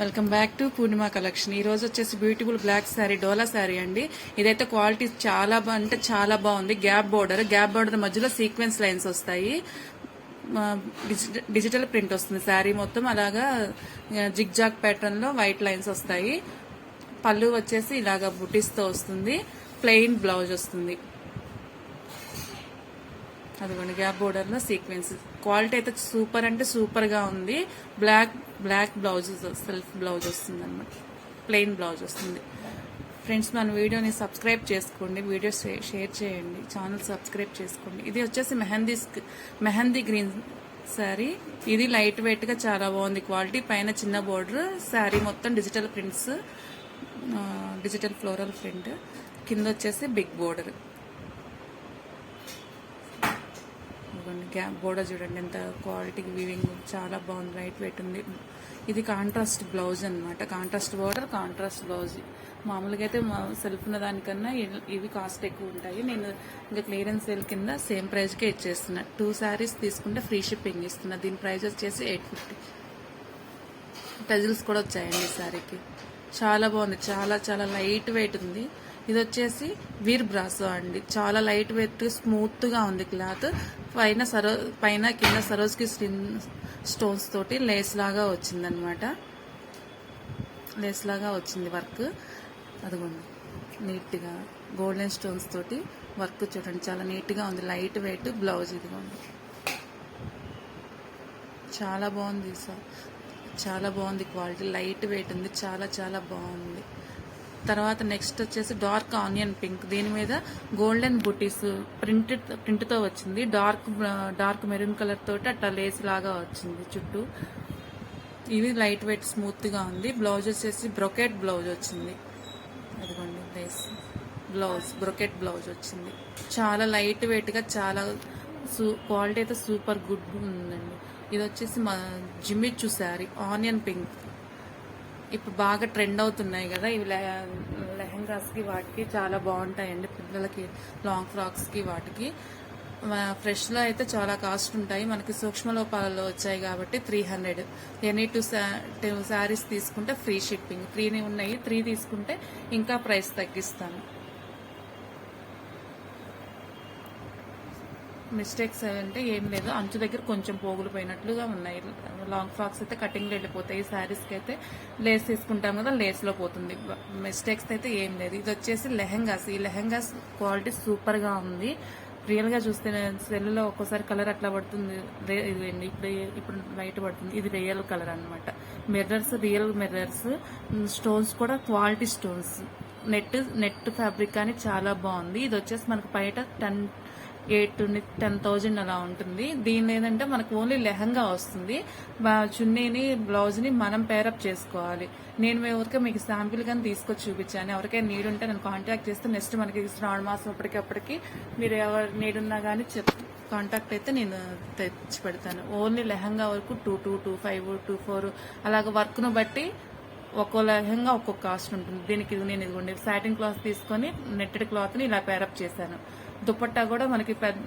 Welcome back to Purnima collection. ఈ రోజు వచ్చేసి బ్యూటిఫుల్ బ్లాక్ శారీ, డోలా శారీ అండి. ఇదైతే క్వాలిటీ చాలా అంటే చాలా బాగుంది. గ్యాప్ బోర్డర్ మధ్యలో సీక్వెన్స్ లైన్స్ వస్తాయి. డిజిటల్ ప్రింట్ వస్తుంది శారీ మొత్తం. అలాగా జిగ్ జాగ్ ప్యాటర్న్ లో వైట్ లైన్స్ వస్తాయి. పళ్ళు వచ్చేసి ఇలాగా బుటీస్ తో వస్తుంది. ప్లెయిన్ బ్లౌజ్ వస్తుంది. అదిగోండి గ్యాప్ బోర్డర్ లో సీక్వెన్స్. క్వాలిటీ అయితే సూపర్ అంటే సూపర్ గా ఉంది. బ్లాక్ బ్లౌజ్, సెల్ఫ్ బ్లౌజ్ వస్తుంది అనమాట. ప్లెయిన్ బ్లౌజ్ వస్తుంది. ఫ్రెండ్స్, మన వీడియోని సబ్స్క్రైబ్ చేసుకోండి, వీడియో షేర్ చేయండి, ఛానల్ సబ్స్క్రైబ్ చేసుకోండి. ఇది వచ్చేసి మెహందీ గ్రీన్ శారీ. ఇది లైట్ వెయిట్ గా చాలా బాగుంది క్వాలిటీ. పైన చిన్న బోర్డర్, శారీ మొత్తం digital prints, digital floral print. కింద వచ్చేసి బిగ్ బోర్డర్. గ్యాప్ బోర్డర్ చూడండి ఎంత క్వాలిటీ, వీవింగ్ చాలా బాగుంది, లైట్ వెయిట్ ఉంది. ఇది కాంట్రాస్ట్ బ్లౌజ్ అనమాట. Contrast border, contrast blouse. మామూలుగా అయితే సెల్ఫ్ ఉన్న దానికన్నా ఇవి కాస్ట్ ఎక్కువ ఉంటాయి. నేను ఇంకా క్లియరెన్స్ సేల్ కింద సేమ్ ప్రైస్కే ఇచ్చేస్తున్నా. 2 శారీస్ తీసుకుంటే ఫ్రీ షిప్పింగ్ ఇస్తున్నా. దీని ప్రైస్ వచ్చేసి 850. టజిల్స్ కూడా వచ్చాయండి ఈ శారీకి. చాలా బాగుంది, చాలా చాలా లైట్ వెయిట్ ఉంది. ఇది వచ్చేసి వీర్ బ్రాసో అండి. చాలా లైట్ వెయిట్, స్మూత్ గా ఉంది క్లాత్. పైన కింద సరోజ్కి స్టోన్స్ తోటి లేస్ లాగా వచ్చింది అనమాట. లేస్ లాగా వచ్చింది వర్క్. అదిగోండి నీట్ గా గోల్డెన్ స్టోన్స్ తోటి వర్క్ చూడండి, చాలా నీట్ గా ఉంది. Light weight blouse. ఇదిగోండి చాలా బాగుంది సార్, చాలా బాగుంది క్వాలిటీ. లైట్ వెయిట్ ఉంది, చాలా చాలా బాగుంది. తర్వాత నెక్స్ట్ వచ్చేసి డార్క్ ఆనియన్ పింక్. దీని మీద గోల్డెన్ బుటీస్ ప్రింట్ తో వచ్చింది. డార్క్ మెరూన్ కలర్ తోటి అట్లా లేస్ లాగా వచ్చింది చుట్టూ. ఇది లైట్ వెయిట్ స్మూత్ గా ఉంది. బ్లౌజ్ వచ్చేసి బ్రొకెట్ బ్లౌజ్ వచ్చింది. అదిగోండి లేస్ బ్లౌజ్, బ్రొకెట్ బ్లౌజ్ వచ్చింది. చాలా లైట్ వెయిట్ గా, చాలా క్వాలిటీ అయితే సూపర్ గుడ్ ఉందండి. ఇది వచ్చేసి మా జిమ్మిచ్చు శారీ, ఆనియన్ పింక్. ఇప్పుడు బాగా ట్రెండ్ అవుతున్నాయి కదా ఇవి. లెహంగాస్ కి వాటికి చాలా బాగుంటాయండి. పిల్లలకి లాంగ్ ఫ్రాక్స్ కి వాటికి. ఫ్రెష్ లో అయితే చాలా కాస్ట్ ఉంటాయి. మనకి సూక్ష్మ లోపాలలో వచ్చాయి కాబట్టి 300. ఎనీ 2 శారీస్ తీసుకుంటే ఫ్రీ షిప్పింగ్. 3 ఉన్నాయి, 3 తీసుకుంటే ఇంకా ప్రైస్ తగ్గిస్తాను. మిస్టేక్స్ అంటే ఏం లేదు. అంచు దగ్గర కొంచెం పోగులు పోయినట్లుగా ఉన్నాయి. లాంగ్ ఫ్రాక్స్ అయితే కటింగ్ వెళ్ళిపోతాయి. శారీస్కి అయితే లేస్ తీసుకుంటాం కదా, లేస్ లో పోతుంది. మిస్టేక్స్ అయితే ఏం లేదు. ఇది వచ్చేసి లెహంగాస్. ఈ లెహంగాస్ క్వాలిటీ సూపర్ గా ఉంది. రియల్ గా చూస్తే సెల్ లో ఒక్కోసారి కలర్ అట్లా పడుతుంది. ఇప్పుడు లైట్ పడుతుంది. ఇది రియల్ కలర్ అనమాట. Mirrors, real mirrors. స్టోన్స్ కూడా క్వాలిటీ స్టోన్స్. నెట్ ఫ్యాబ్రిక్ కానీ చాలా బాగుంది. ఇది వచ్చేసి మనకు బయట 8 to 10,000 అలా ఉంటుంది. దీని ఏంటంటే మనకు ఓన్లీ లెహంగా వస్తుంది. చున్నీని, బ్లౌజ్ ని మనం పేరప్ చేసుకోవాలి. నేను ఎవరికే మీకు శాంపిల్ కానీ తీసుకొచ్చి చూపించాను. ఎవరికైనా నీడ్ ఉంటే నేను కాంటాక్ట్ చేస్తే నెక్స్ట్ మనకి శ్రావణ మాసం అప్పటికప్పటికి మీరు ఎవరు నీడ్ ఉన్నా కానీ కాంటాక్ట్ అయితే నేను తెచ్చి పెడతాను. ఓన్లీ లెహంగా వరకు 2,5, 2,4 అలాగ వర్క్ ను బట్టి ఒక్కో లెహంగా ఒక్కొక్క కాస్ట్ ఉంటుంది. దీనికి నేను ఇదిగోండి సాటిన్ క్లాత్ తీసుకొని నెట్టెడ్ క్లాత్ ని ఇలా పేరప్ చేశాను. దుపట్టా కూడా మనకి పెద్ద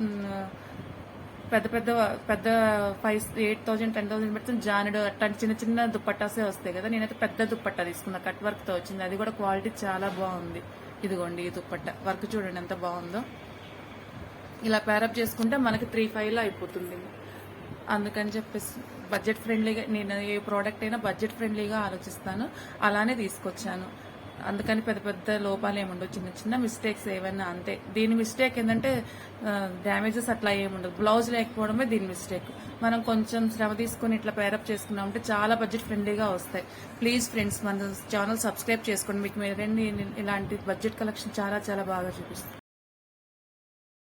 8,000, 10,000 పెడితే జానుడు అట్లాంటి చిన్న చిన్న దుపట్టాసే వస్తాయి కదా. నేనైతే పెద్ద దుపట్టా తీసుకున్నా, కట్ వర్క్ తో వచ్చింది. అది కూడా క్వాలిటీ చాలా బాగుంది. ఇదిగోండి ఈ దుపట్టా వర్క్ చూడండి ఎంత బాగుందో. ఇలా పేరప్ చేసుకుంటే మనకి 3,500 లో అయిపోతుంది. అందుకని చెప్పేసి బడ్జెట్ ఫ్రెండ్లీగా, నేను ఏ ప్రోడక్ట్ అయినా బడ్జెట్ ఫ్రెండ్లీగా ఆలోచిస్తాను. అలానే తీసుకొచ్చాను. అందుకని పెద్ద లోపాలు ఏముండవు, చిన్న చిన్న మిస్టేక్స్ ఏమైనా అంతే. దీని మిస్టేక్ ఏంటంటే డ్యామేజెస్ అట్లా ఏముండదు. బ్లౌజ్ లేకపోవడమే దీని మిస్టేక్. మనం కొంచెం శ్రమ తీసుకుని ఇట్లా పేరప్ చేసుకున్నామంటే చాలా బడ్జెట్ ఫ్రెండ్లీగా వస్తాయి. ప్లీజ్ ఫ్రెండ్స్, మన ఛానల్ సబ్స్క్రైబ్ చేసుకోండి. మీకు ఇలాంటి బడ్జెట్ కలెక్షన్ చాలా చాలా బాగా చూపిస్తాను.